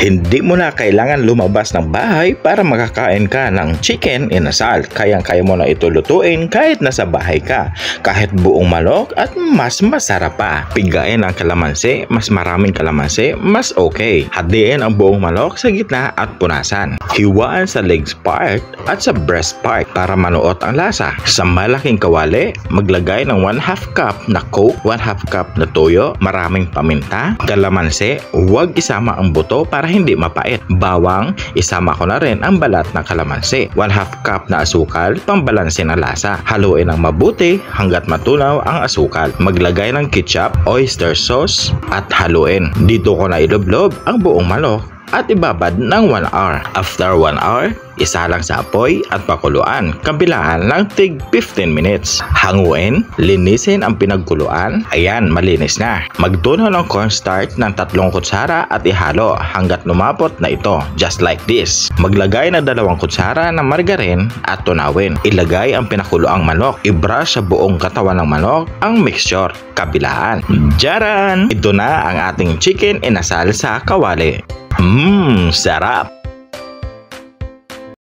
Hindi mo na kailangan lumabas ng bahay para makakain ka ng chicken inasal. Kayang-kaya mo na ito lutuin kahit nasa bahay ka. Kahit buong manok at mas masarap pa. Pigain ang kalamansi, mas maraming kalamansi, mas okay. Hadiin ang buong manok sa gitna at punasan. Hiwaan sa legs part at sa breast part para manuot ang lasa. Sa malaking kawali, maglagay ng 1/2 cup na coke, 1/2 cup na toyo, maraming paminta, kalamansi, huwag isama ang buto para hindi mapait. Bawang, isama ko na rin ang balat ng kalamansi. 1/2 cup na asukal, pambalansin ang lasa. Haluin ng mabuti hanggat matunaw ang asukal. Maglagay ng ketchup, oyster sauce at haluin. Dito ko na iloblob ang buong manok at ibabad ng 1 hour. After 1 hour, isalang sa apoy at pakuluan. Kabilaan ng tig 15 minutes. Hanguin, linisin ang pinagkuluan. Ayan, malinis na. Magtunaw ng cornstarch ng 3 kutsara at ihalo hanggat lumapot na ito. Just like this. Maglagay ng 2 kutsara ng margarine at tunawin. Ilagay ang pinakuluang manok. I-brush sa buong katawan ng manok ang mixture. Kabilaan. Jaran! Ito na ang ating chicken inasal sa kawali. Sarap!